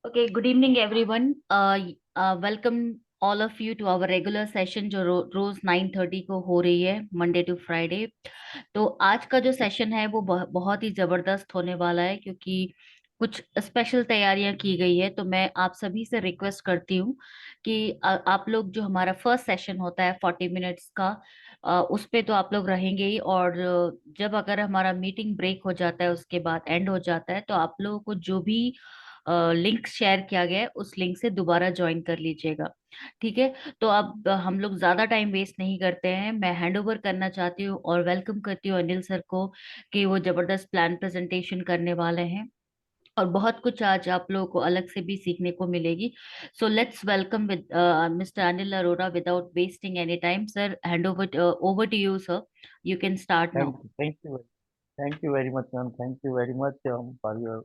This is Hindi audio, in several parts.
Okay, good evening everyone. Welcome all of you to our regular session जो रोज 9:30 को हो रही है, मंडे टू फ्राइडे। तो आज का जो सेशन है वो बहुत ही जबरदस्त होने वाला है, क्योंकि कुछ स्पेशल तैयारियां की गई है। तो मैं आप सभी से रिक्वेस्ट करती हूँ कि आप लोग, जो हमारा फर्स्ट सेशन होता है 40 मिनट्स का, उस पे तो आप लोग रहेंगे ही। और जब अगर हमारा मीटिंग ब्रेक हो जाता है, उसके बाद एंड हो जाता है, तो आप लोगों को जो भी लिंक शेयर किया गया है उस लिंक से दोबारा ज्वाइन कर लीजिएगा। ठीक है। तो अब हम लोग ज्यादा टाइम वेस्ट नहीं करते हैं। मैं हैंड ओवर करना चाहती हूँ और वेलकम करती हूँ अनिल सर को, कि वो जबरदस्त प्लान प्रेजेंटेशन करने वाले हैं। और बहुत कुछ आज आप लोगों को अलग से भी सीखने को मिलेगी। So let's welcome with mister Anil Arora without wasting any time. Sir, hand over to you sir. You can start now. Thank you very much, ma'am. Thank you very much for your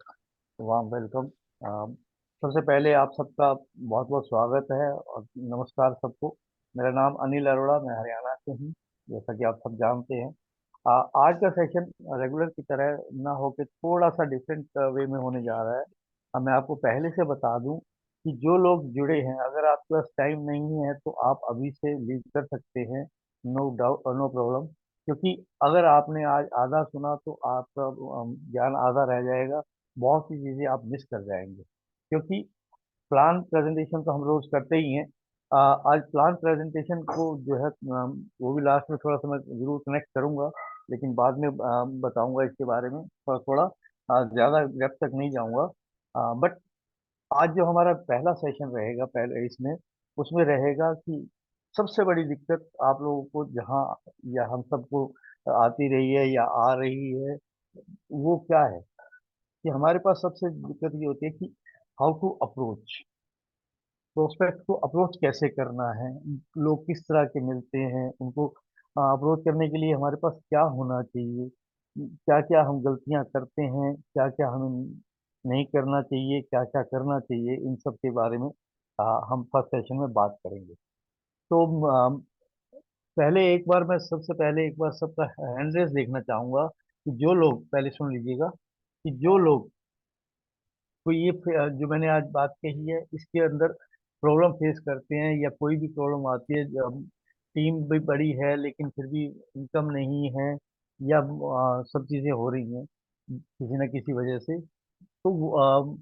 warm welcome. सबसे पहले आप सबका बहुत बहुत स्वागत है और नमस्कार सबको। मेरा नाम अनिल अरोड़ा, मैं हरियाणा से हूँ, जैसा कि आप सब जानते हैं। आज का सेशन रेगुलर की तरह ना होकर थोड़ा सा डिफरेंट वे में होने जा रहा है। मैं आपको पहले से बता दूं कि जो लोग जुड़े हैं, अगर आपके पास टाइम नहीं है तो आप अभी से लीव कर सकते हैं। No doubt, no problem. क्योंकि अगर आपने आज आधा सुना तो आपका ज्ञान आधा रह जाएगा। बहुत सी चीज़ें आप मिस कर जाएंगे, क्योंकि प्लान प्रेजेंटेशन तो हम रोज करते ही हैं। आज प्लान प्रेजेंटेशन को जो है वो भी लास्ट में थोड़ा सा मैं जरूर कनेक्ट करूंगा, लेकिन बाद में बताऊंगा इसके बारे में थोड़ा थोड़ा। ज़्यादा डेप्थ तक नहीं जाऊंगा। बट आज जो हमारा पहला सेशन रहेगा, पहले इसमें उसमें रहेगा कि सबसे बड़ी दिक्कत आप लोगों को जहाँ या हम सबको आती रही है या आ रही है, वो क्या है कि हमारे पास सबसे दिक्कत ये होती है कि हाउ टू अप्रोच प्रोस्पेक्ट को। अप्रोच कैसे करना है, लोग किस तरह के मिलते हैं, उनको अप्रोच करने के लिए हमारे पास क्या होना चाहिए, क्या क्या हम गलतियां करते हैं, क्या क्या हमें नहीं करना चाहिए, क्या क्या करना चाहिए, इन सब के बारे में हम फर्स्ट सेशन में बात करेंगे। तो पहले एक बार मैं सबसे पहले एक बार सबका हैंड रेस देखना चाहूंगा कि जो लोग, पहले सुन लीजिएगा, कि जो लोग कोई ये जो मैंने आज बात कही है इसके अंदर प्रॉब्लम फेस करते हैं, या कोई भी प्रॉब्लम आती है जब टीम भी बड़ी है लेकिन फिर भी इनकम नहीं है, या सब चीज़ें हो रही हैं किसी न किसी वजह से, तो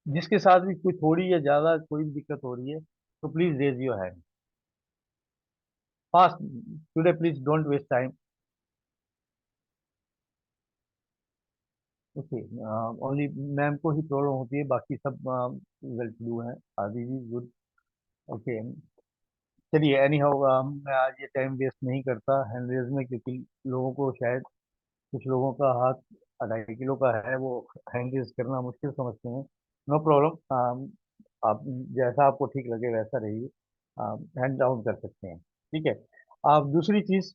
जिसके साथ भी कोई थोड़ी या ज़्यादा कोई भी दिक्कत हो रही है, तो please raise your hand fast today, please don't waste time. Okay, only ma'am को ही प्रॉब्लम होती है, बाकी सब वेल टू डू हैं। आदि जी गुड। ओके, चलिए एनी हाउ, मैं आज ये टाइम वेस्ट नहीं करता हैंड रेज में, क्योंकि लोगों को शायद कुछ लोगों का हाथ 2.5 किलो का है, वो हैंड रेज करना मुश्किल समझते हैं। नो प्रॉब्लम, आप जैसा आपको ठीक लगे वैसा रहिए, हैंड डाउन कर सकते हैं। ठीक है। आप दूसरी चीज,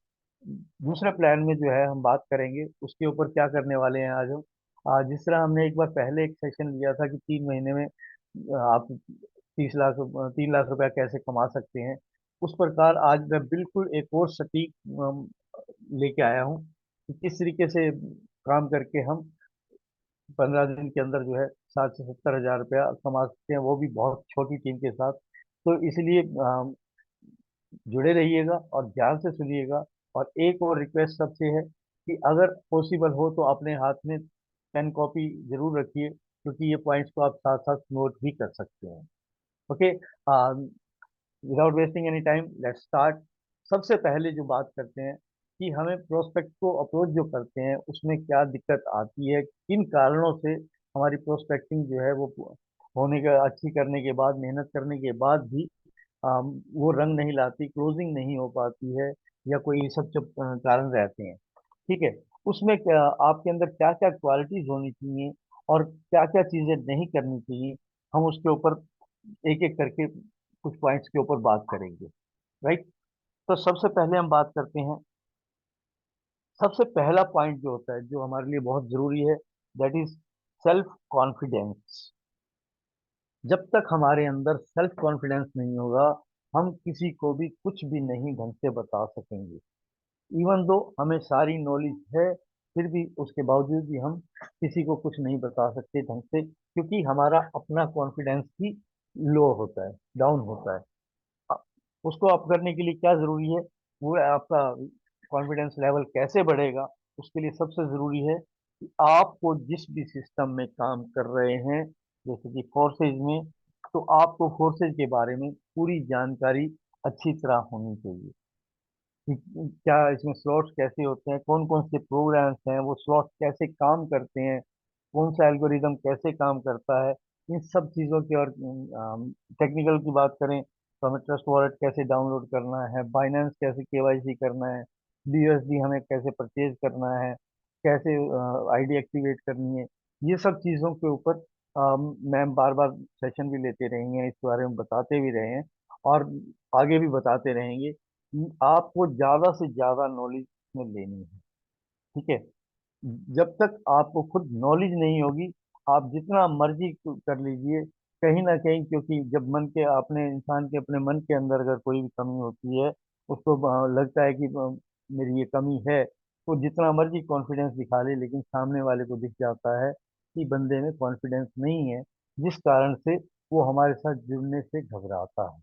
दूसरा प्लान में जो है हम बात करेंगे उसके ऊपर क्या करने वाले हैं आज हम। जिस तरह हमने एक बार पहले एक सेशन लिया था कि 3 महीने में आप 30 लाख 3 लाख रुपया कैसे कमा सकते हैं, उस प्रकार आज मैं बिल्कुल एक और सटीक लेके आया हूँ कि किस तरीके से काम करके हम 15 दिन के अंदर जो है 60 से 70 हजार रुपया कमा सकते हैं, वो भी बहुत छोटी टीम के साथ। तो इसलिए जुड़े रहिएगा और ध्यान से सुनिएगा। और एक और रिक्वेस्ट सबसे है कि अगर पॉसिबल हो तो अपने हाथ में पेन कॉपी जरूर रखिए, क्योंकि ये पॉइंट्स को आप साथ साथ नोट भी कर सकते हैं। Okay, without wasting any time let's start. सबसे पहले जो बात करते हैं कि हमें प्रोस्पेक्ट को अप्रोच जो करते हैं उसमें क्या दिक्कत आती है, किन कारणों से हमारी प्रोस्पेक्टिंग जो है वो होने का, अच्छी करने के बाद, मेहनत करने के बाद भी वो रंग नहीं लाती, क्लोजिंग नहीं हो पाती है, या कोई ये सब जो कारण रहते हैं। ठीक है। उसमें क्या आपके अंदर क्या क्या क्वालिटीज होनी चाहिए और क्या क्या चीजें नहीं करनी चाहिए, हम उसके ऊपर एक एक करके कुछ पॉइंट्स के ऊपर बात करेंगे। राइट। तो सबसे पहले हम बात करते हैं, सबसे पहला पॉइंट जो होता है जो हमारे लिए बहुत जरूरी है, दैट इज सेल्फ कॉन्फिडेंस। जब तक हमारे अंदर सेल्फ कॉन्फिडेंस नहीं होगा, हम किसी को भी कुछ भी नहीं ढंग से बता सकेंगे। इवन दो हमें सारी नॉलेज है, फिर भी उसके बावजूद भी हम किसी को कुछ नहीं बता सकते ढंग से, क्योंकि हमारा अपना कॉन्फिडेंस ही लो होता है, डाउन होता है। अ- उसको अप करने के लिए क्या जरूरी है, वो है आपका कॉन्फिडेंस लेवल कैसे बढ़ेगा। उसके लिए सबसे जरूरी है कि आपको जिस भी सिस्टम में काम कर रहे हैं, जैसे कि फोर्सेज में, तो आपको फोर्सेज के बारे में पूरी जानकारी अच्छी तरह होनी चाहिए कि क्या इसमें स्लॉट्स कैसे होते हैं, कौन कौन से प्रोग्राम्स हैं, वो स्लॉट्स कैसे काम करते हैं, कौन सा एल्गोरिदम कैसे काम करता है, इन सब चीज़ों की। और टेक्निकल की बात करें तो हमें ट्रस्ट वॉलेट कैसे डाउनलोड करना है, बाइनेंस कैसे केवाईसी करना है, बीयूएसडी हमें कैसे परचेज करना है, कैसे आईडी एक्टिवेट करनी है, ये सब चीज़ों के ऊपर मैम बार बार सेशन भी लेते रहेंगे, इस बारे में बताते भी रहे हैं और आगे भी बताते रहेंगे। आपको ज्यादा से ज्यादा नॉलेज में लेनी है, ठीक है। जब तक आपको खुद नॉलेज नहीं होगी, आप जितना मर्जी कर लीजिए, कहीं ना कहीं, क्योंकि जब मन के अपने इंसान के अपने मन के अंदर अगर कोई भी कमी होती है, उसको लगता है कि मेरी ये कमी है, तो जितना मर्जी कॉन्फिडेंस दिखा ले, लेकिन सामने वाले को दिख जाता है कि बंदे में कॉन्फिडेंस नहीं है, जिस कारण से वो हमारे साथ जुड़ने से घबराता है,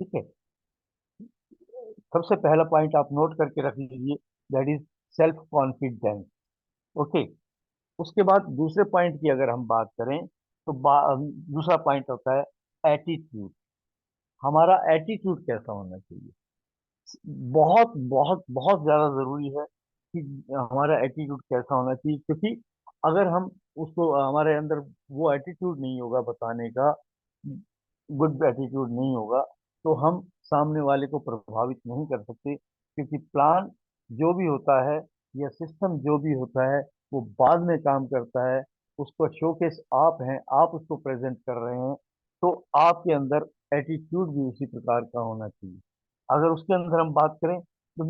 ठीक है। सबसे पहला पॉइंट आप नोट करके रख लीजिए, that is self confidence. Okay. उसके बाद दूसरे पॉइंट की अगर हम बात करें तो दूसरा पॉइंट होता है एटीट्यूड। हमारा एटीट्यूड कैसा होना चाहिए, बहुत बहुत बहुत ज्यादा जरूरी है कि हमारा एटीट्यूड कैसा होना चाहिए, क्योंकि अगर हम उसको हमारे अंदर वो एटीट्यूड नहीं होगा बताने का, गुड एटीट्यूड नहीं होगा, तो हम सामने वाले को प्रभावित नहीं कर सकते, क्योंकि प्लान जो भी होता है या सिस्टम जो भी होता है वो बाद में काम करता है। उसको शोकेस आप हैं, आप उसको प्रेजेंट कर रहे हैं, तो आपके अंदर एटीट्यूड भी उसी प्रकार का होना चाहिए। अगर उसके अंदर हम बात करें तो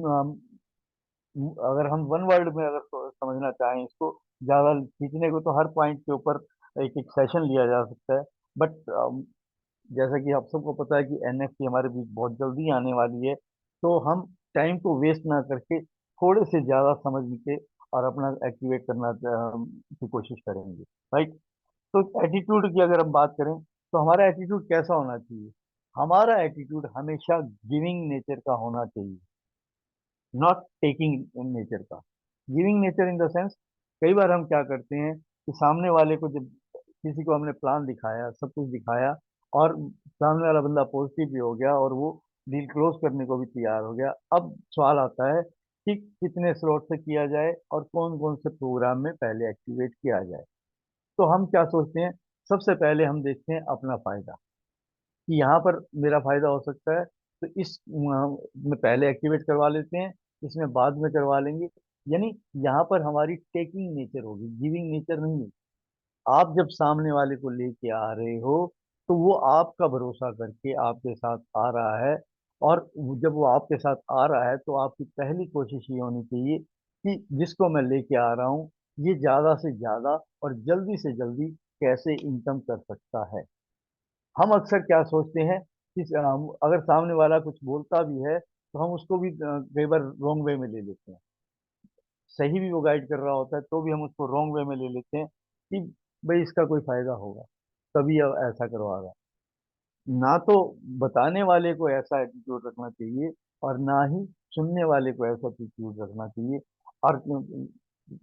अगर हम वन वर्ड में अगर समझना चाहें इसको, ज्यादा खींचने को तो हर पॉइंट के ऊपर एक एक सेशन लिया जा सकता है, बट जैसा कि आप सबको पता है कि एनएफटी हमारे बीच बहुत जल्दी आने वाली है, तो हम टाइम को वेस्ट ना करके थोड़े से ज्यादा समझ के और अपना एक्टिवेट करना की कोशिश करेंगे, राइट। तो एटीट्यूड की अगर हम बात करें तो हमारा एटीट्यूड कैसा होना चाहिए, हमारा एटीट्यूड हमेशा गिविंग नेचर का होना चाहिए, नॉट टेकिंग नेचर का। Giving nature in the sense, कई बार हम क्या करते हैं कि सामने वाले को जब किसी को हमने प्लान दिखाया, सब कुछ दिखाया, और सामने वाला बंदा पॉजिटिव भी हो गया और वो डील क्लोज करने को भी तैयार हो गया, अब सवाल आता है कि कितने स्लॉट से किया जाए और कौन कौन से प्रोग्राम में पहले एक्टिवेट किया जाए। तो हम क्या सोचते हैं, सबसे पहले हम देखते हैं अपना फायदा, कि यहाँ पर मेरा फायदा हो सकता है, तो इस में पहले एक्टिवेट करवा लेते हैं, इसमें बाद में करवा लेंगे। यानी यहाँ पर हमारी टेकिंग नेचर होगी, गिविंग नेचर नहीं है। आप जब सामने वाले को लेके आ रहे हो, तो वो आपका भरोसा करके आपके साथ आ रहा है, और जब वो आपके साथ आ रहा है तो आपकी पहली कोशिश ये होनी चाहिए कि जिसको मैं लेके आ रहा हूँ, ये ज्यादा से ज्यादा और जल्दी से जल्दी कैसे इनकम कर सकता है। हम अक्सर क्या सोचते हैं कि अगर सामने वाला कुछ बोलता भी है तो हम उसको भी कई बार रॉन्ग वे में ले लेते हैं, सही भी वो गाइड कर रहा होता है तो भी हम उसको रॉन्ग वे में ले लेते हैं कि भाई इसका कोई फायदा होगा, तभी ऐसा करवा रहा है। ना तो बताने वाले को ऐसा एटीट्यूड रखना चाहिए, और ना ही सुनने वाले को ऐसा एटीट्यूड रखना चाहिए। और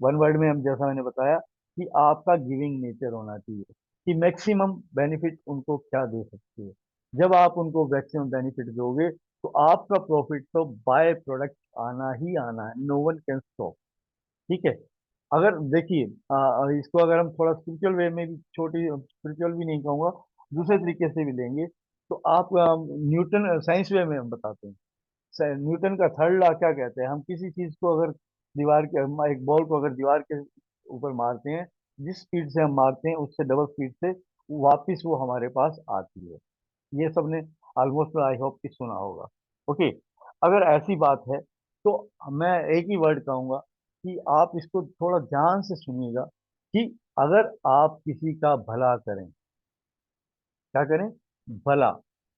वन वर्ड में हम, जैसा मैंने बताया, कि आपका गिविंग नेचर होना चाहिए, कि मैक्सिमम बेनिफिट उनको क्या दे सकते हो। जब आप उनको मैक्सिमम बेनिफिट दोगे तो आपका प्रॉफिट तो बाय प्रोडक्ट आना ही आना है, नो वन कैन स्टॉप, ठीक है। अगर देखिए इसको अगर हम थोड़ा स्पिरिचुअल वे में भी, छोटी स्पिरिचुअल भी नहीं कहूँगा, दूसरे तरीके से भी लेंगे, तो आप न्यूटन साइंस वे में हम बताते हैं, न्यूटन का थर्ड लॉ क्या कहते हैं, हम किसी चीज को अगर दीवार के, हम एक बॉल को अगर दीवार के ऊपर मारते हैं, जिस स्पीड से हम मारते हैं उससे डबल स्पीड से वापिस वो हमारे पास आती है। ये सबने ऑलमोस्ट आई होप कि सुना होगा। ओके। अगर ऐसी बात है तो मैं एक ही वर्ड कहूंगा कि आप इसको थोड़ा ध्यान से सुनिएगा, कि अगर आप किसी का भला करें, क्या करें, भला।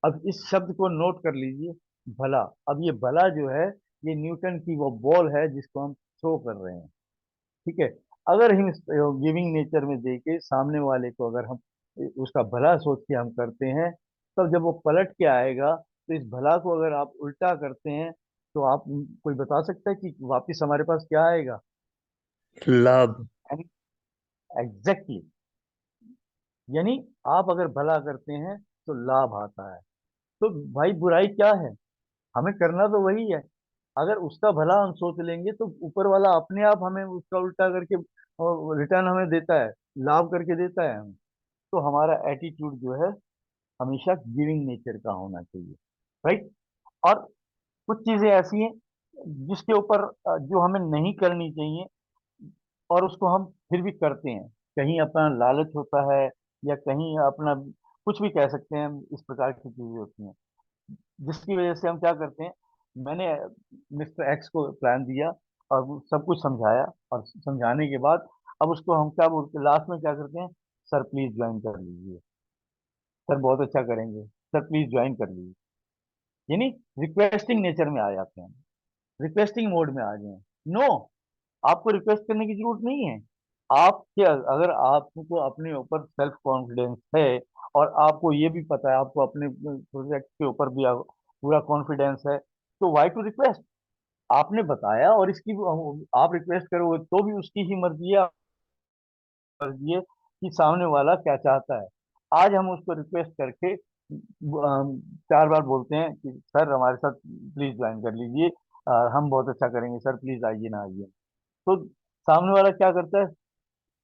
अब इस शब्द को नोट कर लीजिए, भला। अब ये भला जो है, ये न्यूटन की वो बॉल है जिसको हम थ्रो कर रहे हैं, ठीक है। अगर हम गिविंग नेचर में देके सामने वाले को अगर हम उसका भला सोच के हम करते हैं, तब जब वो पलट के आएगा तो इस भला को अगर आप उल्टा करते हैं तो आप कोई बता सकता है कि वापिस हमारे पास क्या आएगा? लाभ। एग्जैक्टली। यानी आप अगर भला करते हैं तो लाभ आता है। तो भाई बुराई क्या है? हमें करना तो वही है। अगर उसका भला हम सोच लेंगे तो ऊपर वाला अपने आप हमें उसका उल्टा करके रिटर्न हमें देता है, लाभ करके देता है हमें। तो हमारा एटीट्यूड जो है हमेशा गिविंग नेचर का होना चाहिए। राइट। और कुछ चीजें ऐसी हैं जिसके ऊपर जो हमें नहीं करनी चाहिए और उसको हम फिर भी करते हैं। कहीं अपना लालच होता है या कहीं अपना कुछ भी कह सकते हैं, इस प्रकार की चीजें होती हैं जिसकी वजह से हम क्या करते हैं। मैंने मिस्टर एक्स को प्लान दिया और वो सब कुछ समझाया, और समझाने के बाद अब उसको हम क्या बोलते हैं, लास्ट में क्या करते हैं, सर प्लीज ज्वाइन कर लीजिए, सर बहुत अच्छा करेंगे, सर प्लीज ज्वाइन कर लीजिए। यानी रिक्वेस्टिंग नेचर में आ जाते हैं, रिक्वेस्टिंग मोड में आ गए। नो, आपको रिक्वेस्ट करने की जरूरत नहीं है। आपके अगर आपको अपने ऊपर सेल्फ कॉन्फिडेंस है और आपको ये भी पता है, आपको अपने प्रोजेक्ट के ऊपर भी पूरा कॉन्फिडेंस है, तो वाई टू रिक्वेस्ट? आपने बताया और इसकी आप रिक्वेस्ट करोगे तो भी उसकी ही मर्जी है कि सामने वाला क्या चाहता है। आज हम उसको रिक्वेस्ट करके 4 बार बोलते हैं कि सर हमारे साथ प्लीज ज्वाइन कर लीजिए, हम बहुत अच्छा करेंगे सर, प्लीज आइए ना आइए। तो सामने वाला क्या करता है?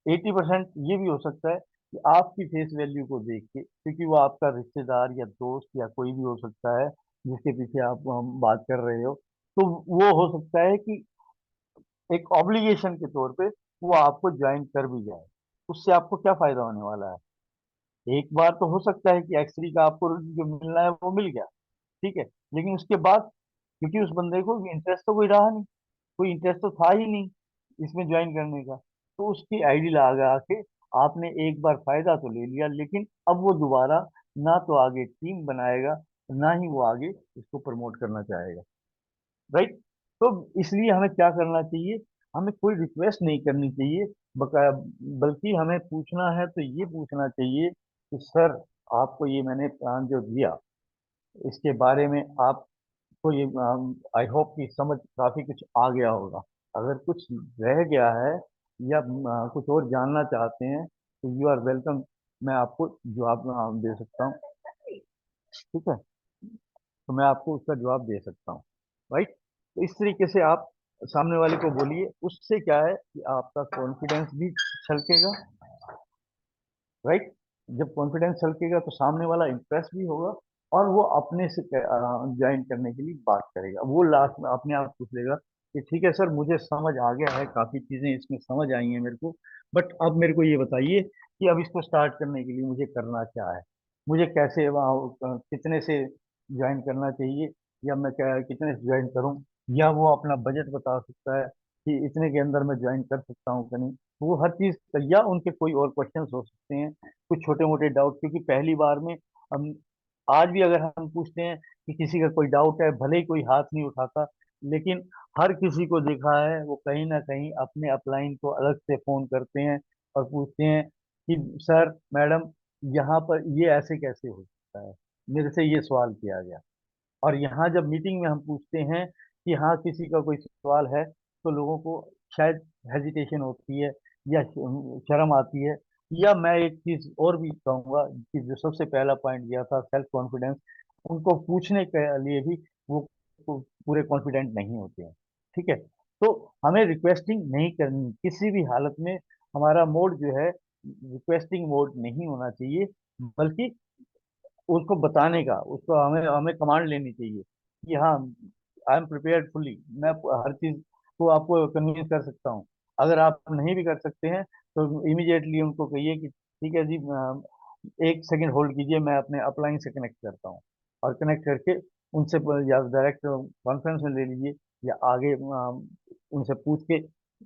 80% ये भी हो सकता है कि आपकी फेस वैल्यू को देख के, क्योंकि वो आपका रिश्तेदार या दोस्त या कोई भी हो सकता है जिसके पीछे आप बात कर रहे हो, तो वो हो सकता है कि एक ऑब्लिगेशन के तौर पे वो आपको ज्वाइन कर भी जाए। उससे आपको क्या फायदा होने वाला है? एक बार तो हो सकता है कि एक्सरी का आपको जो मिलना है वो मिल गया, ठीक है, लेकिन उसके बाद क्योंकि उस बंदे को इंटरेस्ट तो कोई रहा नहीं, कोई इंटरेस्ट तो था ही नहीं इसमें ज्वाइन करने का, तो उसकी आईडी लगा के आपने एक बार फायदा तो ले लिया, लेकिन अब वो दोबारा ना तो आगे टीम बनाएगा, ना ही वो आगे इसको प्रमोट करना चाहेगा। राइट। तो इसलिए हमें क्या करना चाहिए? हमें कोई रिक्वेस्ट नहीं करनी चाहिए, बकाया बल्कि हमें पूछना है तो ये पूछना चाहिए कि सर आपको ये मैंने प्लान जो दिया इसके बारे में आपको ये आई होप कि समझ काफी कुछ आ गया होगा। अगर कुछ रह गया है या कुछ और जानना चाहते हैं तो यू आर वेलकम, मैं आपको जवाब दे सकता हूँ। ठीक है, तो मैं आपको उसका जवाब दे सकता हूँ। राइट। तो इस तरीके से आप सामने वाले को बोलिए, उससे क्या है कि आपका कॉन्फिडेंस भी छलकेगा। राइट। जब कॉन्फिडेंस छलकेगा तो सामने वाला इंप्रेस भी होगा और वो अपने से ज्वाइन करने के लिए बात करेगा। वो लास्ट में अपने आप पूछ लेगा कि ठीक है सर, मुझे समझ आ गया है, काफी चीजें इसमें समझ आई हैं मेरे को, बट अब मेरे को ये बताइए कि अब इसको स्टार्ट करने के लिए मुझे करना क्या है, मुझे कैसे कितने से ज्वाइन करना चाहिए, या मैं क्या कितने से ज्वाइन करूं, या वो अपना बजट बता सकता है कि इतने के अंदर मैं ज्वाइन कर सकता हूँ कि नहीं। वो हर चीज, या उनके कोई और क्वेश्चंस हो सकते हैं, कुछ छोटे मोटे डाउट, क्योंकि पहली बार में हम आज भी अगर हम पूछते हैं कि किसी का कोई डाउट है, भले ही कोई हाथ नहीं उठाता, लेकिन हर किसी को देखा है वो कहीं ना कहीं अपने अपलाइन को अलग से फोन करते हैं और पूछते हैं कि सर मैडम यहाँ पर ये ऐसे कैसे हो सकता है, मेरे से ये सवाल किया गया। और यहाँ जब मीटिंग में हम पूछते हैं कि हाँ किसी का कोई सवाल है, तो लोगों को शायद हेजिटेशन होती है या शर्म आती है। या मैं एक चीज और भी कहूंगा कि जो सबसे पहला पॉइंट दिया था सेल्फ कॉन्फिडेंस, उनको पूछने के लिए भी वो पूरे कॉन्फिडेंट नहीं होते हैं। ठीक है। तो हमें रिक्वेस्टिंग नहीं करनी किसी भी हालत में। हमारा मोड जो है रिक्वेस्टिंग मोड नहीं होना चाहिए, बल्कि उसको बताने का, उसको हमें हमें कमांड लेनी चाहिए कि हाँ आई एम प्रिपेयर्ड फुल्ली, मैं हर चीज को आपको कन्विंस कर सकता हूँ। अगर आप नहीं भी कर सकते हैं तो इमीडिएटली उनको कहिए कि ठीक है जी, 1 सेकंड होल्ड कीजिए, मैं अपने अपलाइन से कनेक्ट करता हूँ, और कनेक्ट करके उनसे या डायरेक्ट कॉन्फ्रेंस में ले लीजिए, या आगे उनसे पूछ के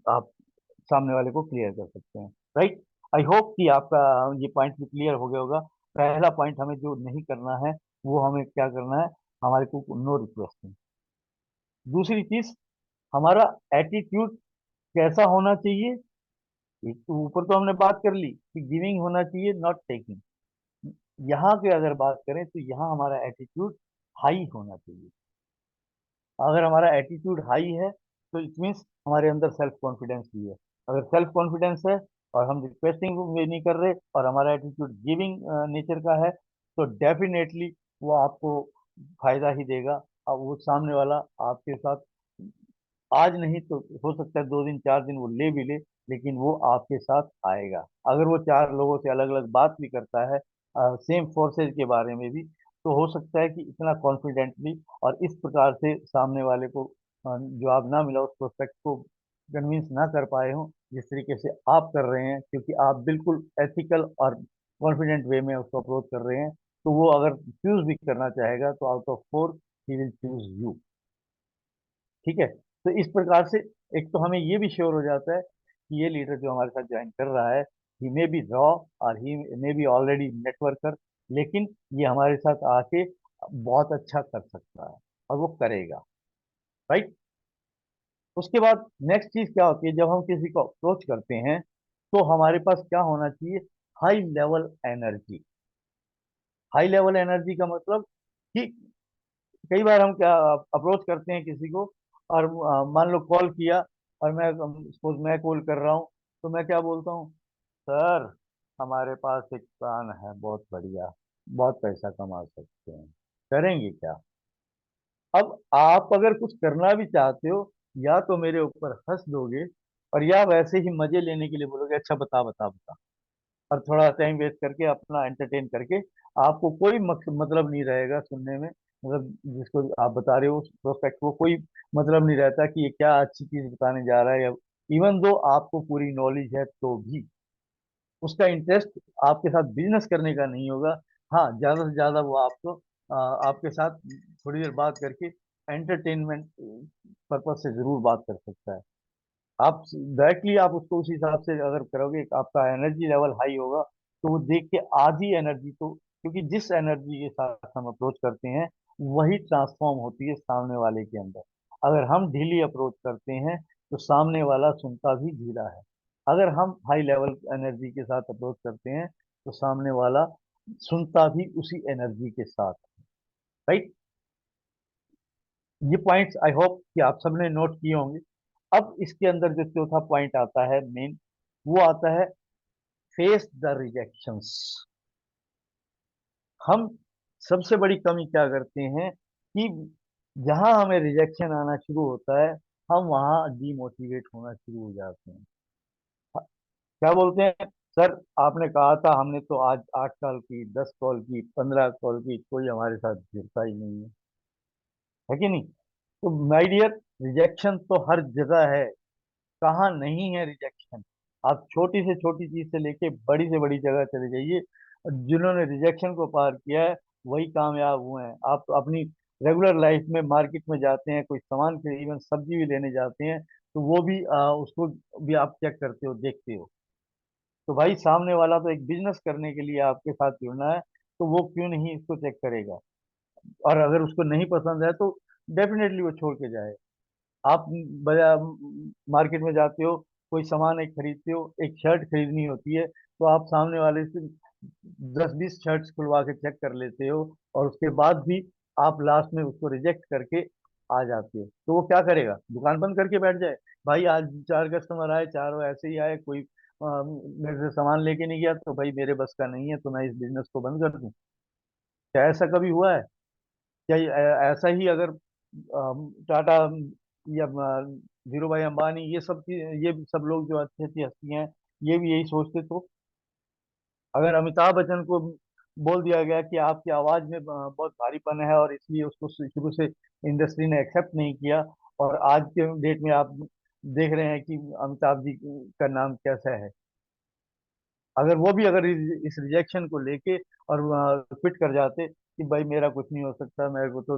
आप सामने वाले को क्लियर कर सकते हैं। राइट। आई होप कि आपका ये पॉइंट भी क्लियर हो गया होगा। पहला पॉइंट हमें जो नहीं करना है वो हमें क्या करना है, हमारे को नो रिक्वेस्टिंग। दूसरी चीज, हमारा एटीट्यूड कैसा होना चाहिए? एक तो ऊपर तो हमने बात कर ली कि गिविंग होना चाहिए, नॉट टेकिंग। यहाँ की अगर बात करें तो यहाँ हमारा एटीट्यूड हाई होना चाहिए। अगर हमारा एटीट्यूड हाई है तो इट मीन्स हमारे अंदर सेल्फ कॉन्फिडेंस भी है। अगर सेल्फ कॉन्फिडेंस है और हम रिक्वेस्टिंग वे नहीं कर रहे और हमारा एटीट्यूड गिविंग नेचर का है, तो डेफिनेटली वो आपको फायदा ही देगा। अब वो सामने वाला आपके साथ आज नहीं तो हो सकता है 2 दिन 4 दिन वो ले भी ले, लेकिन वो आपके साथ आएगा। अगर वो 4 लोगों से अलग अलग बात भी करता है सेम फोर्सेज के बारे में भी, तो हो सकता है कि इतना कॉन्फिडेंटली और इस प्रकार से सामने वाले को जवाब ना मिला, उस प्रोस्पेक्ट को कन्विंस ना कर पाए हो जिस तरीके से आप कर रहे हैं, क्योंकि आप बिल्कुल एथिकल और कॉन्फिडेंट वे में उसको अप्रोच कर रहे हैं। तो वो अगर चूज भी करना चाहेगा तो out of 4 he will choose you. ठीक है। तो इस प्रकार से एक तो हमें ये भी श्योर हो जाता है कि ये लीडर जो हमारे साथ ज्वाइन कर रहा है, ही मे बी रॉ और ही मे बी ऑलरेडी नेटवर्कर, लेकिन ये हमारे साथ आके बहुत अच्छा कर सकता है और वो करेगा। राइट। उसके बाद नेक्स्ट चीज क्या होती है, जब हम किसी को अप्रोच करते हैं तो हमारे पास क्या होना चाहिए? High level energy. High level energy का मतलब कि कई बार हम क्या अप्रोच करते हैं किसी को, और मान लो कॉल किया, और मैं सपोज मैं कॉल कर रहा हूँ, तो मैं क्या बोलता हूँ? सर, हमारे पास एक प्लान है बहुत बढ़िया, बहुत पैसा कमा सकते हैं, करेंगे क्या? अब आप अगर कुछ करना भी चाहते हो, या तो मेरे ऊपर हंस दोगे, और या वैसे ही मजे लेने के लिए बोलोगे अच्छा बता बता बता, और थोड़ा टाइम वेस्ट करके अपना एंटरटेन करके, आपको कोई मतलब नहीं रहेगा सुनने में। मतलब जिसको आप बता रहे हो उस प्रोस्पेक्ट को कोई मतलब नहीं रहता कि ये क्या अच्छी चीज बताने जा रहा है, या इवन दो आपको पूरी नॉलेज है तो भी उसका इंटरेस्ट आपके साथ बिजनेस करने का नहीं होगा। हाँ, ज्यादा से ज्यादा वो आपको आपके साथ थोड़ी देर बात करके एंटरटेनमेंट पर्पज से जरूर बात कर सकता है। आप डायरेक्टली आप उसको उस हिसाब से अगर करोगे, आपका एनर्जी लेवल हाई होगा, तो वो देख के आधी एनर्जी तो, क्योंकि जिस एनर्जी के साथ हम अप्रोच करते हैं वही ट्रांसफॉर्म होती है सामने वाले के अंदर। अगर हम ढीली अप्रोच करते हैं तो सामने वाला सुनता भी ढीला है। अगर हम हाई लेवल एनर्जी के साथ अप्रोच करते हैं तो सामने वाला सुनता भी उसी एनर्जी के साथ। राइट। ये पॉइंट्स आई होप कि आप सबने नोट किए होंगे। अब इसके अंदर जो चौथा पॉइंट आता है मेन, वो आता है फेस द रिजेक्शंस। हम सबसे बड़ी कमी क्या करते हैं कि जहां हमें रिजेक्शन आना शुरू होता है, हम वहां डीमोटिवेट होना शुरू हो जाते हैं। क्या बोलते हैं? सर, आपने कहा था, हमने तो आज 8 कॉल की, 10 कॉल की, 15 कॉल की, कोई हमारे साथ जुड़ता ही नहीं है कि नहीं? तो माय डियर, रिजेक्शन तो हर जगह है। कहाँ नहीं है रिजेक्शन? आप छोटी से छोटी चीज से लेके बड़ी से बड़ी जगह चले जाइए, और जिन्होंने रिजेक्शन को पार किया है वही कामयाब हुए हैं। आप अपनी रेगुलर लाइफ में मार्केट में जाते हैं, कोई सामान के इवन सब्जी भी लेने जाते हैं, तो वो भी उसको भी आप चेक करते हो, देखते हो। तो भाई सामने वाला तो एक बिजनेस करने के लिए आपके साथ जुड़ना है, तो वो क्यों नहीं इसको चेक करेगा? और अगर उसको नहीं पसंद है तो डेफिनेटली वो छोड़ के जाए। आप बाजार मार्केट में जाते हो, कोई सामान एक खरीदते हो, एक शर्ट खरीदनी होती है, तो आप सामने वाले से 10-20 शर्ट्स खुलवा के चेक कर लेते हो, और उसके बाद भी आप लास्ट में उसको रिजेक्ट करके आ जाते हो। तो वो क्या करेगा? दुकान बंद करके बैठ जाए? भाई आज 4 कस्टमर आए, चारों ऐसे ही आए, कोई मेरे से सामान लेके नहीं गया, तो भाई मेरे बस का नहीं है, तो मैं इस बिजनेस को बंद कर दूं? क्या ऐसा कभी हुआ है? क्या ऐसा ही अगर टाटा या धीरू भाई अंबानी, ये सब लोग जो अच्छी अच्छी हस्तियां हैं, ये भी यही सोचते, तो अगर अमिताभ बच्चन को बोल दिया गया कि आपकी आवाज में बहुत भारीपन है और इसलिए उसको शुरू से इंडस्ट्री ने एक्सेप्ट नहीं किया, और आज के डेट में आप देख रहे हैं कि अमिताभ जी का नाम कैसा है, अगर वो भी अगर इस रिजेक्शन को लेके और क्विट कर जाते कि भाई मेरा कुछ नहीं हो सकता, मेरे को तो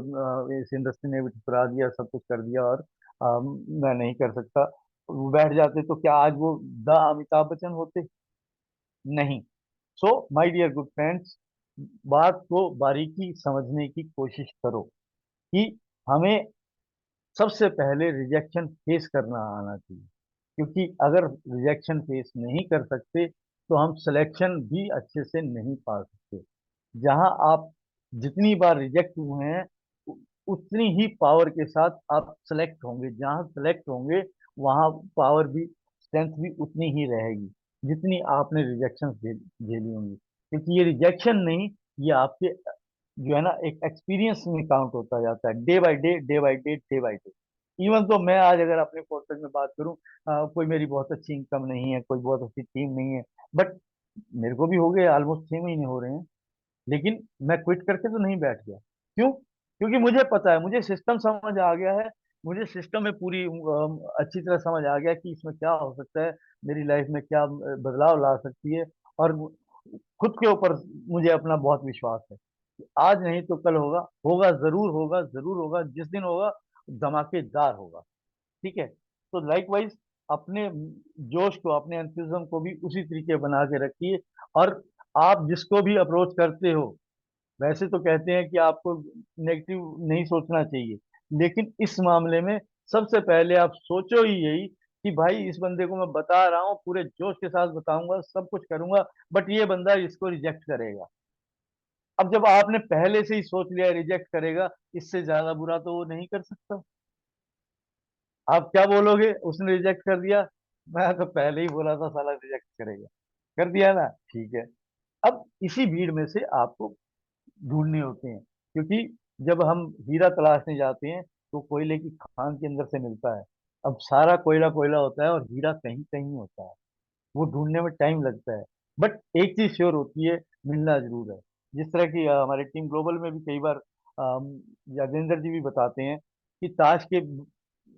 इस इंडस्ट्री ने भी ठुकरा दिया, सब कुछ कर दिया, और मैं नहीं कर सकता, वो बैठ जाते, तो क्या आज वो द अमिताभ बच्चन होते? नहीं। So my dear good friends, बात को बारीकी समझने की कोशिश करो कि हमें सबसे पहले रिजेक्शन फेस करना आना चाहिए। क्योंकि अगर रिजेक्शन फेस नहीं कर सकते तो हम सिलेक्शन भी अच्छे से नहीं पा सकते। जहां आप जितनी बार रिजेक्ट हुए हैं उ- उतनी ही पावर के साथ आप सेलेक्ट होंगे। जहां सेलेक्ट होंगे वहां पावर भी, स्ट्रेंथ भी उतनी ही रहेगी जितनी आपने रिजेक्शन झेली होंगी। क्योंकि ये रिजेक्शन नहीं, ये आपके जो है ना एक एक्सपीरियंस में काउंट होता जाता है, day by day, day by day, day by day. Even तो मैं आज अगर अपने प्रोस्पेक्ट में बात करूं, कोई मेरी बहुत अच्छी इनकम नहीं है, कोई बहुत अच्छी टीम नहीं है, बट मेरे को भी हो गए ऑलमोस्ट 6 महीने हो रहे हैं, लेकिन मैं क्विट करके तो नहीं बैठ गया। क्यों? क्योंकि मुझे पता है, मुझे सिस्टम समझ आ गया है। मुझे सिस्टम में पूरी अच्छी तरह समझ आ गया कि इसमें क्या हो सकता है, मेरी लाइफ में क्या बदलाव ला सकती है। और खुद के ऊपर मुझे अपना बहुत विश्वास है कि आज नहीं तो कल होगा, होगा जरूर, होगा जरूर, होगा जिस दिन होगा धमाकेदार होगा। ठीक है? तो लाइकवाइज अपने जोश को, अपने एंथुसिज्म को भी उसी तरीके बना के रखिए। और आप जिसको भी अप्रोच करते हो, वैसे तो कहते हैं कि आपको नेगेटिव नहीं सोचना चाहिए, लेकिन इस मामले में सबसे पहले आप सोचो ही यही कि भाई इस बंदे को मैं बता रहा हूँ, पूरे जोश के साथ बताऊंगा, सब कुछ करूंगा, बट ये बंदा इसको रिजेक्ट करेगा। अब जब आपने पहले से ही सोच लिया रिजेक्ट करेगा, इससे ज्यादा बुरा तो वो नहीं कर सकता। आप क्या बोलोगे? उसने रिजेक्ट कर दिया, मैं तो पहले ही बोला था साला रिजेक्ट करेगा, कर दिया ना, ठीक है। अब इसी भीड़ में से आपको ढूंढने होते हैं, क्योंकि जब हम हीरा तलाशने जाते हैं तो कोयले की खान के अंदर से मिलता है। अब सारा कोयला कोयला होता है और हीरा कहीं कहीं होता है, वो ढूंढने में टाइम लगता है। बट एक चीज श्योर होती है, मिलना जरूर है। जिस तरह की हमारे टीम ग्लोबल में भी कई बार यादेंद्र जी भी बताते हैं कि ताश के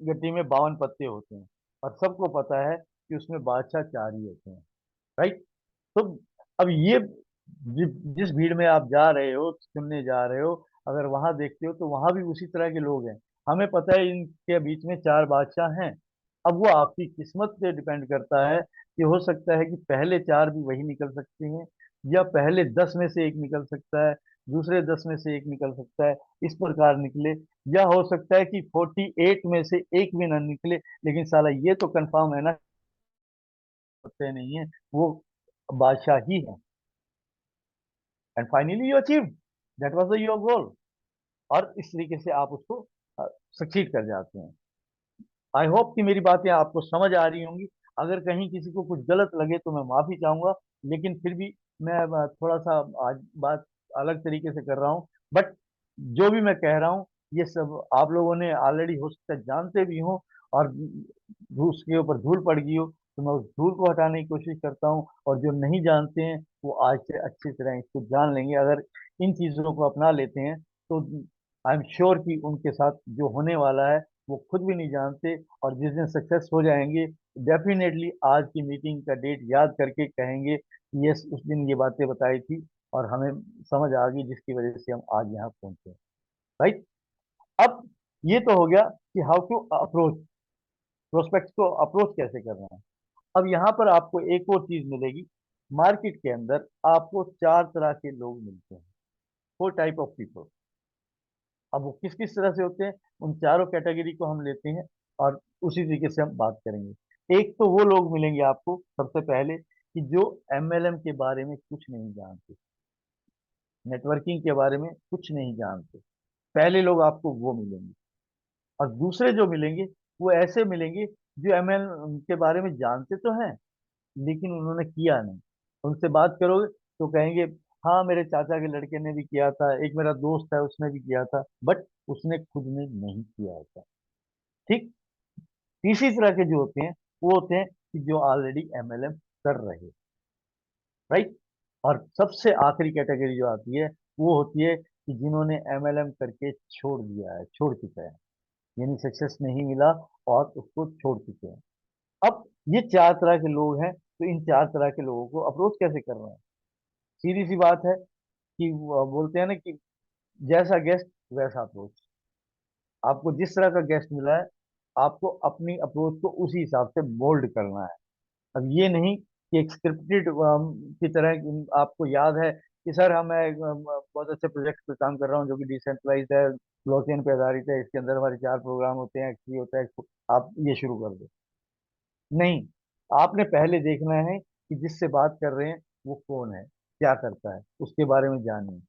गट्टी में 52 पत्ते होते हैं, और सबको पता है कि उसमें बादशाह 4 ही होते हैं। राइट? तो अब ये जिस भीड़ में आप जा रहे हो, सुनने जा रहे हो, अगर वहां देखते हो तो वहां भी उसी तरह के लोग हैं। हमें पता है इनके बीच में 4 बादशाह हैं। अब वो आपकी किस्मत पे डिपेंड करता है कि हो सकता है कि पहले 4 भी वही निकल सकते हैं, या पहले 10 में से एक निकल सकता है, दूसरे 10 में से एक निकल सकता है, इस प्रकार निकले। या हो सकता है कि 48 में से एक भी ना निकले, लेकिन साला ये तो कंफर्म है ना, होते नहीं है, वो बादशाह ही है। And finally you achieve, that was the your goal. और इस तरीके से आप उसको सक्सीड कर जाते हैं। आई होप कि मेरी बातें आपको समझ आ रही होंगी। अगर कहीं किसी को कुछ गलत लगे तो मैं माफी चाहूंगा, लेकिन फिर भी मैं थोड़ा सा आज बात अलग तरीके से कर रहा हूँ। बट जो भी मैं कह रहा हूँ, ये सब आप लोगों ने ऑलरेडी हो सकता है जानते भी हो, और उसके ऊपर धूल पड़ गई हो, तो मैं उस धूल को हटाने की कोशिश करता हूँ। और जो नहीं जानते हैं वो आज से अच्छी तरह इसको जान लेंगे। अगर इन चीजों को अपना लेते हैं तो आई एम श्योर कि उनके साथ जो होने वाला है वो खुद भी नहीं जानते। और जिस दिन सक्सेस हो जाएंगे, डेफिनेटली आज की मीटिंग का डेट याद करके कहेंगे कि यस, उस दिन ये बातें बताई थी और हमें समझ आ गई, जिसकी वजह से हम आज यहाँ पहुंचे। राइट? अब ये तो हो गया कि हाउ टू अप्रोच, प्रोस्पेक्ट्स को अप्रोच कैसे करना है। अब यहाँ पर आपको एक और चीज मिलेगी। मार्केट के अंदर आपको 4 तरह के लोग मिलते हैं, 4 टाइप ऑफ पीपल। अब वो किस किस तरह से होते हैं, उन चारों कैटेगरी को हम लेते हैं और उसी तरीके से हम बात करेंगे। एक तो वो लोग मिलेंगे आपको सबसे पहले कि जो एमएलएम के बारे में कुछ नहीं जानते, नेटवर्किंग के बारे में कुछ नहीं जानते। पहले लोग आपको वो मिलेंगे। और दूसरे जो मिलेंगे वो ऐसे मिलेंगे जो एमएल के बारे में जानते तो हैं, लेकिन उन्होंने किया नहीं। उनसे बात करोगे तो कहेंगे हाँ, मेरे चाचा के लड़के ने भी किया था, एक मेरा दोस्त है उसने भी किया था, बट उसने खुद ने नहीं किया होता। ठीक? तीसरी तरह के जो होते हैं वो होते हैं कि जो ऑलरेडी एमएलएम कर रहे। राइट? और सबसे आखिरी कैटेगरी जो आती है वो होती है कि जिन्होंने एमएलएम करके छोड़ दिया है, छोड़ चुके हैं, यानी सक्सेस नहीं मिला और उसको छोड़ चुके हैं। अब ये 4 तरह के लोग हैं, तो इन 4 तरह के लोगों को अप्रोच कैसे करना है? सीधी सी बात है कि वो बोलते हैं ना कि जैसा गेस्ट वैसा अप्रोच। आपको जिस तरह का गेस्ट मिला है, आपको अपनी अप्रोच को उसी हिसाब से मोल्ड करना है। अब ये नहीं कि एक स्क्रिप्टेड की तरह कि आपको याद है कि सर हम मैं बहुत अच्छे प्रोजेक्ट पे काम कर रहा हूँ जो कि डिसेंट्रलाइज है, ब्लॉकचेन पे आधारित है, इसके अंदर हमारे 4 प्रोग्राम होते हैं, एक्चुअली होता है, आप ये शुरू कर दो। नहीं, आपने पहले देखना है कि जिससे बात कर रहे हैं वो कौन है, क्या करता है, उसके बारे में जानिए।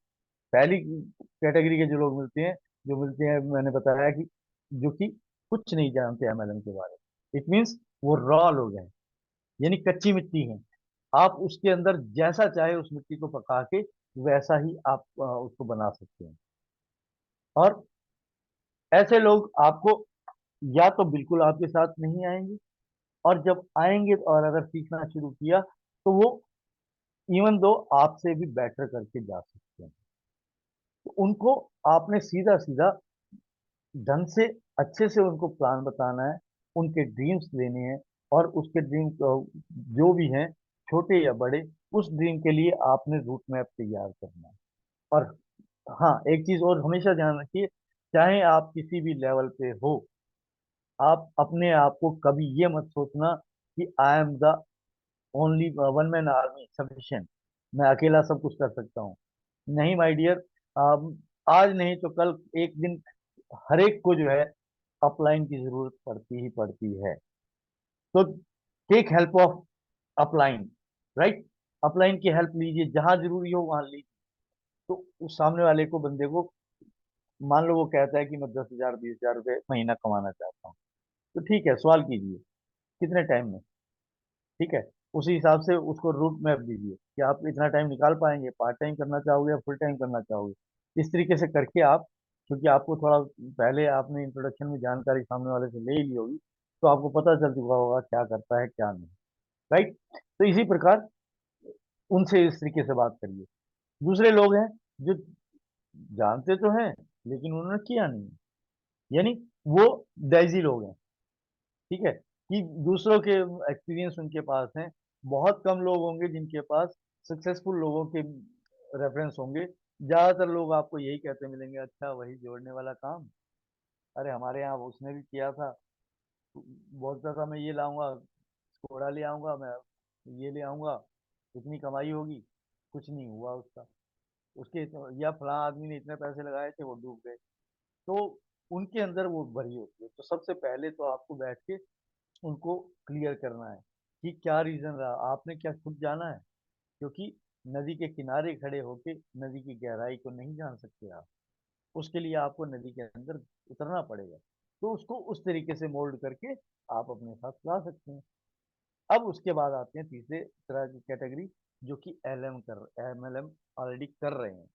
पहली कैटेगरी के जो लोग मिलते हैं, मैंने बताया कि जो कि कुछ नहीं जानते एमएलएम के बारे में, इट मीन्स वो रॉ लोग हैं, यानी कच्ची मिट्टी है। आप उसके अंदर जैसा चाहे उस मिट्टी को पका के वैसा ही आप उसको बना सकते हैं। और ऐसे लोग आपको या तो बिल्कुल आपके साथ नहीं आएंगे, और जब आएंगे और अगर सीखना शुरू किया तो वो इवन दो आपसे भी बेटर करके जा सकते हैं। तो उनको आपने सीधा सीधा ढंग से अच्छे से उनको प्लान बताना है, उनके ड्रीम्स लेने हैं, और उसके ड्रीम जो भी हैं, छोटे या बड़े, उस ड्रीम के लिए आपने रूट मैप तैयार करना है। और हाँ, एक चीज और हमेशा ध्यान रखिए, चाहे आप किसी भी लेवल पे हो, आप अपने आप को कभी ये मत सोचना कि I am the only one man army sufficient, मैं अकेला सब कुछ कर सकता हूँ। नहीं माय डियर, आज नहीं तो कल एक दिन हर एक को जो है अपलाइन की जरूरत पड़ती ही पड़ती है। तो take help of upline, right. Upline की हेल्प लीजिए, जहां जरूरी हो वहां लीजिए। तो उस सामने वाले को, बंदे को, मान लो वो कहता है कि मैं 10,000 20,000 रुपये महीना कमाना चाहता हूँ, तो ठीक है, सवाल कीजिए कितने टाइम में, ठीक है। उसी हिसाब से उसको रूट मैप दीजिए कि आप इतना टाइम निकाल पाएंगे, पार्ट टाइम करना चाहोगे या फुल टाइम करना चाहोगे। इस तरीके से करके आप, क्योंकि आपको थोड़ा पहले आपने इंट्रोडक्शन में जानकारी सामने वाले से ले ही ली होगी, तो आपको पता चल चुका होगा क्या करता है क्या नहीं, राइट। तो इसी प्रकार उनसे इस तरीके से बात करिए। दूसरे लोग हैं जो जानते तो हैं लेकिन उन्होंने किया नहीं, यानी वो दैजी लोग हैं, ठीक है, कि दूसरों के एक्सपीरियंस उनके पास हैं। बहुत कम लोग होंगे जिनके पास सक्सेसफुल लोगों के रेफरेंस होंगे। ज्यादातर लोग आपको यही कहते मिलेंगे, अच्छा वही जोड़ने वाला काम, अरे हमारे यहाँ उसने भी किया था, बोलता था मैं ये लाऊंगा, घोड़ा ले आऊंगा, मैं ये ले आऊंगा, इतनी कमाई होगी, कुछ नहीं हुआ उसका, उसके या फलां आदमी ने इतने पैसे लगाए थे वो डूब गए। तो उनके अंदर वो भरी होती है। तो सबसे पहले तो आपको बैठ के उनको क्लियर करना है कि क्या रीजन रहा, आपने क्या खुद जाना है, क्योंकि नदी के किनारे खड़े होके नदी की गहराई को नहीं जान सकते आप, उसके लिए आपको नदी के अंदर उतरना पड़ेगा। तो उसको उस तरीके से मोल्ड करके आप अपने साथ ला सकते हैं। अब उसके बाद आते हैं तीसरे तरह की कैटेगरी, जो कि एमएलएम ऑलरेडी कर रहे हैं।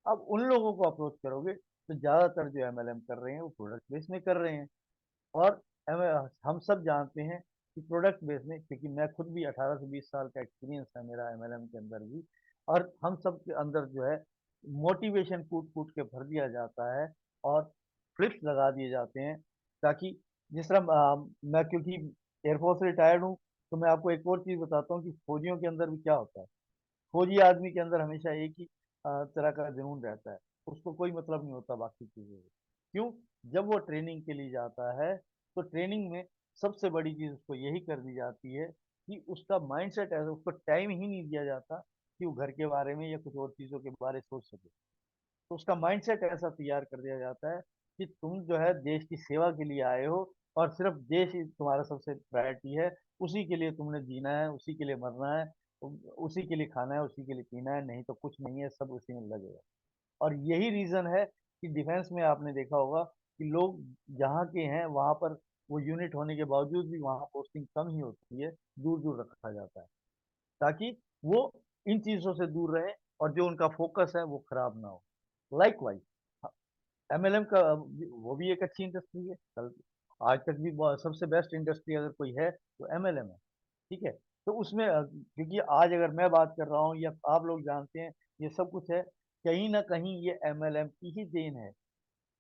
अब उन लोगों को अप्रोच करोगे तो ज्यादातर जो एमएलएम कर रहे हैं वो प्रोडक्ट बेस में कर रहे हैं। और हम सब जानते हैं कि प्रोडक्ट बेस में, क्योंकि मैं खुद भी 18 से 20 साल का एक्सपीरियंस है मेरा एमएलएम के अंदर भी, और हम सब के अंदर जो है मोटिवेशन कूट कूट के भर दिया जाता है, और फ्लिप्स लगा दिए जाते हैं, ताकि जिस तरह मैं क्योंकि एयरफोर्स से रिटायर्ड हूँ, तो मैं आपको एक और चीज़ बताता हूँ कि फौजियों के अंदर भी क्या होता है। फौजी आदमी के अंदर हमेशा एक ही तरह का जुनून रहता है, उसको कोई मतलब नहीं होता बाकी चीज़ों से। क्यों? जब वो ट्रेनिंग के लिए जाता है, तो ट्रेनिंग में सबसे बड़ी चीज़ उसको यही कर दी जाती है कि उसका माइंडसेट ऐसा, उसको टाइम ही नहीं दिया जाता कि वो घर के बारे में या कुछ और चीज़ों के बारे में सोच सके। तो उसका माइंडसेट ऐसा तैयार कर दिया जाता है कि तुम जो है देश की सेवा के लिए आए हो, और सिर्फ देश ही तुम्हारा सबसे प्रायोरिटी है, उसी के लिए तुमने जीना है, उसी के लिए मरना है, उसी के लिए खाना है, उसी के लिए पीना है, नहीं तो कुछ नहीं है, सब उसी में लगेगा। और यही रीजन है कि डिफेंस में आपने देखा होगा कि लोग जहाँ के हैं वहां पर वो यूनिट होने के बावजूद भी वहां पोस्टिंग कम ही होती है, दूर दूर रखा जाता है, ताकि वो इन चीजों से दूर रहे और जो उनका फोकस है वो खराब ना हो। लाइक एमएलएम का वो भी एक अच्छी इंडस्ट्री है। कल आज तक भी सबसे बेस्ट इंडस्ट्री अगर कोई है तो एमएलएम है, ठीक है। तो उसमें क्योंकि आज अगर मैं बात कर रहा हूँ या आप लोग जानते हैं, ये सब कुछ है कहीं ना कहीं ये एमएलएम की ही देन है।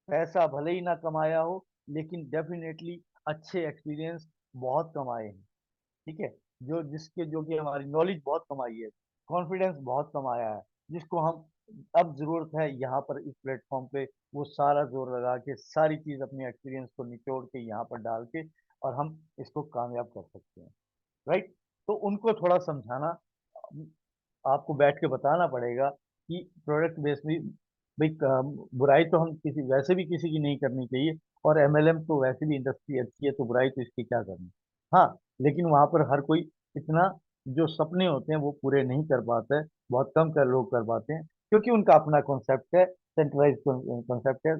पैसा भले ही ना कमाया हो, लेकिन डेफिनेटली अच्छे एक्सपीरियंस बहुत कमाए हैं, ठीक है। जो कि हमारी नॉलेज बहुत कमाई है, कॉन्फिडेंस बहुत कमाया है, जिसको हम अब जरूरत है यहाँ पर इस प्लेटफॉर्म पे वो सारा जोर लगा के सारी चीज अपने एक्सपीरियंस को निचोड़ के यहाँ पर डाल के, और हम इसको कामयाब कर सकते हैं, राइट। तो उनको थोड़ा समझाना, आपको बैठ के बताना पड़ेगा कि प्रोडक्ट बेस्ड भी भाई, बुराई तो हम किसी वैसे भी किसी की नहीं करनी चाहिए, और एमएलएम तो वैसे भी इंडस्ट्री अच्छी है, तो बुराई तो इसकी क्या करनी। हाँ, लेकिन वहां पर हर कोई इतना जो सपने होते हैं वो पूरे नहीं कर पाता है, बहुत कम कर लोग कर पाते हैं, क्योंकि उनका अपना कॉन्सेप्ट है, सेंट्रलाइज कॉन्सेप्ट है।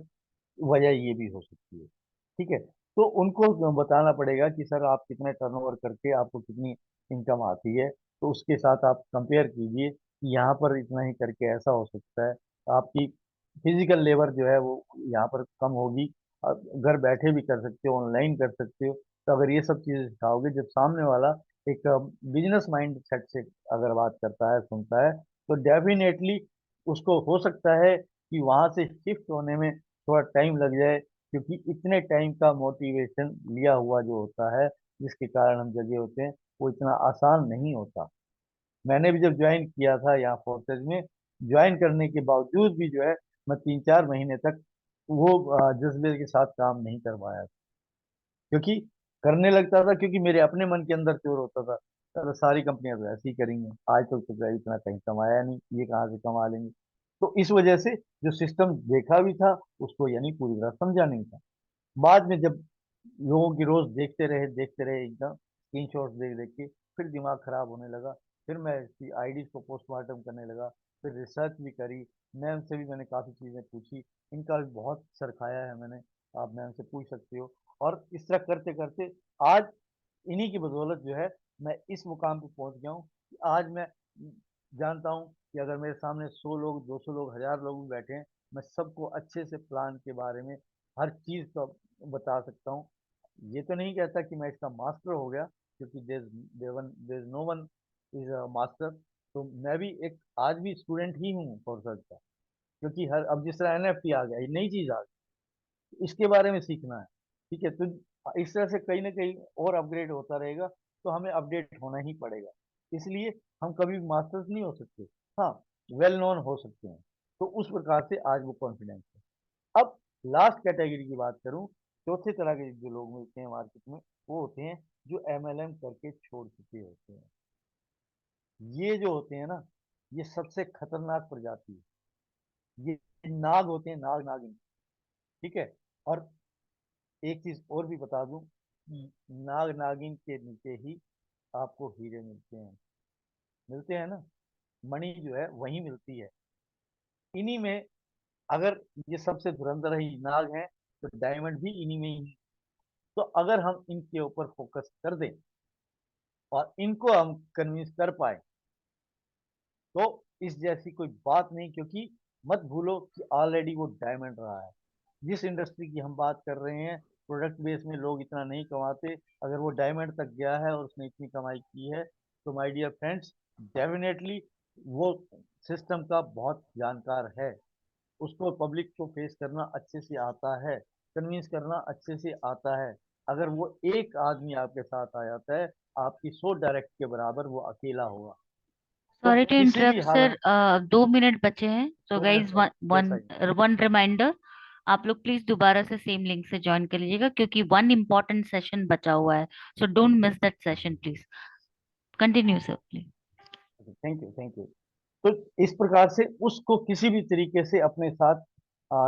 वजह ये भी हो सकती है। ठीक है, तो उनको बताना पड़ेगा कि सर आप कितने टर्नओवर करके आपको कितनी इनकम आती है, तो उसके साथ आप कंपेयर कीजिए कि यहाँ पर इतना ही करके ऐसा हो सकता है। आपकी फिजिकल लेबर जो है वो यहाँ पर कम होगी। आप घर बैठे भी कर सकते हो, ऑनलाइन कर सकते हो। तो अगर ये सब चीज़ें सिखाओगे, जब सामने वाला एक बिजनेस माइंड सेट से अगर बात करता है, सुनता है, तो डेफिनेटली उसको हो सकता है कि वहां से शिफ्ट होने में थोड़ा टाइम लग जाए, क्योंकि इतने टाइम का मोटिवेशन लिया हुआ जो होता है, जिसके कारण हम जगे होते हैं, वो इतना आसान नहीं होता। मैंने भी जब ज्वाइन किया था यहाँ फोर्सेज में, ज्वाइन करने के बावजूद भी जो है मैं 3-4 महीने तक वो जज्बे के साथ काम नहीं कर पाया, क्योंकि करने लगता था, क्योंकि मेरे अपने मन के अंदर चोर होता था, सर सारी कंपनियां तो ऐसे ही करेंगे, आज तक तो इतना कहीं कमाया नहीं, ये कहाँ से कमा लेंगे। तो इस वजह से जो सिस्टम देखा भी था, उसको यानी पूरी तरह समझा नहीं था। बाद में जब लोगों की रोज देखते रहे एकदम स्क्रीन शॉट देख देख के, फिर दिमाग खराब होने लगा। फिर मैं इसकी आईडीज को पोस्टमार्टम करने लगा, फिर रिसर्च भी करी। मैम से भी मैंने काफ़ी चीज़ें पूछी, इनका भी बहुत सर खाया है मैंने, आप मैम से पूछ सकते हो। और इस तरह करते करते आज इन्हीं की बदौलत जो है मैं इस मुकाम पे पहुंच गया हूँ कि आज मैं जानता हूँ कि अगर मेरे सामने 100 लोग, 200 लोग, 1000 लोग भी बैठे हैं, मैं सबको अच्छे से प्लान के बारे में हर चीज़ का बता सकता हूँ। ये तो नहीं कहता कि मैं इसका मास्टर हो गया, क्योंकि there no one is a master. तो मैं भी एक आज भी स्टूडेंट ही हूँ फॉरसर्च का, क्योंकि हर अब जिस तरह एनएफटी आ गया, ये नई चीज आ गई, इसके बारे में सीखना है। ठीक है, तो इस तरह से कहीं ना कहीं और अपग्रेड होता रहेगा, तो हमें अपडेट होना ही पड़ेगा। इसलिए हम कभी मास्टर्स नहीं हो सकते, हाँ वेल नोन हो सकते हैं। तो उस प्रकार से आज वो कॉन्फिडेंस है। अब लास्ट कैटेगरी की बात करूं, चौथे तरह के जो लोग मिलते हैं मार्केट में, वो होते हैं जो एमएलएम करके छोड़ चुके होते हैं। ये जो होते हैं ना, ये सबसे खतरनाक प्रजाति है। ये नाग होते हैं, नाग नागिन। ठीक है, और एक चीज और भी बता दूं कि नाग नागिन के नीचे ही आपको हीरे मिलते हैं ना, मणि जो है वही मिलती है इन्हीं में। अगर ये सबसे धुरंधर ही नाग है, तो डायमंड भी इन्हीं में ही। तो अगर हम इनके ऊपर फोकस कर दें और इनको हम कन्विंस कर पाए, तो इस जैसी कोई बात नहीं, क्योंकि मत भूलो कि ऑलरेडी वो डायमंड रहा है। जिस इंडस्ट्री की हम बात कर रहे हैं, प्रोडक्ट बेस में लोग इतना नहीं कमाते, अगर वो डायमंड तक गया है और उसने इतनी कमाई की है, तो माय डियर फ्रेंड्स, डेफिनेटली वो सिस्टम का बहुत जानकार है। उसको पब्लिक को फेस करना अच्छे से आता है, कन्विंस करना अच्छे से आता है। अगर वो एक आदमी आपके साथ आ जाता है, आपकी 100 डायरेक्ट के बराबर वो अकेला होगा। तो सॉरी टू किसी भी इंटरप्ट सर, हालत। 2 मिनट बचे हैं, so 2 minute guys sorry, one yes I. One reminder, आप लोग प्लीज दोबारा से सेम लिंक से ज्वाइन कर लीजिएगा, क्योंकि वन इम्पोर्टेंट सेशन बचा हुआ है। So don't miss that session please. Continue sir please. Thank you, thank you. तो इस प्रकार से उसको किसी भी तरीके से अपने साथ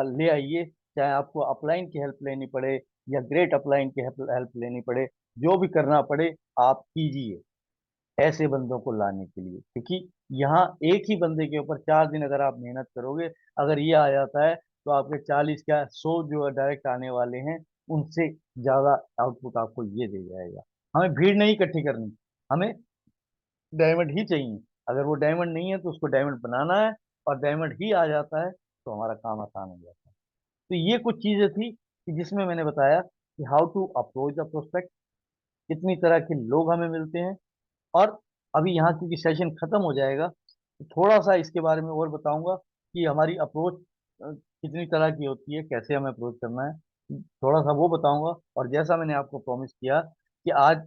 ले आइए, चाहे आपको अपलाइन की हेल्प लेनी पड़े या ग्रेट अपलाइन की हेल्प लेनी पड़े, जो भी करना पड़े आप कीजिए ऐसे बंदों को लाने के लिए। क्योंकि यहाँ एक ही बंदे के ऊपर 4 दिन अगर आप मेहनत करोगे, अगर ये आ जाता है, तो आपके 40 क्या 100 जो डायरेक्ट आने वाले हैं, उनसे ज्यादा आउटपुट आपको ये दे जाएगा। हमें भीड़ नहीं इकट्ठी करनी, हमें डायमंड ही चाहिए। अगर वो डायमंड नहीं है, तो उसको डायमंड बनाना है, और डायमंड ही आ जाता है, तो हमारा काम आसान हो जाता है। तो ये कुछ चीजें थी कि जिसमें मैंने बताया कि how to approach the prospect, कितनी तरह के लोग हमें मिलते हैं। और अभी यहाँ क्योंकि सेशन खत्म हो जाएगा, तो थोड़ा सा इसके बारे में और बताऊंगा कि हमारी अप्रोच कितनी तरह की होती है, कैसे हमें अप्रोच करना है, थोड़ा सा वो बताऊंगा। और जैसा मैंने आपको प्रॉमिस किया कि आज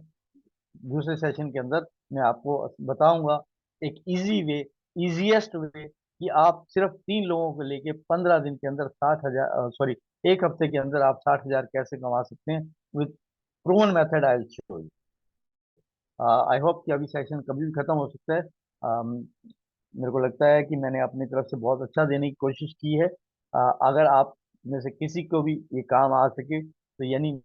दूसरे सेशन के अंदर मैं आपको बताऊंगा एक इजी वे, इजीएस्ट वे, कि आप सिर्फ 3 लोगों को लेके 15 दिन के अंदर 60,000, सॉरी, एक हफ्ते के अंदर आप 60,000 कैसे कमा सकते हैं, with proven method I will show you. I hope कि अभी सेशन कभी भी खत्म हो सकता है। मेरे को लगता है कि मैंने अपनी तरफ से बहुत अच्छा देने की कोशिश की है। अगर आप में से किसी को भी ये काम आ सके, तो यानी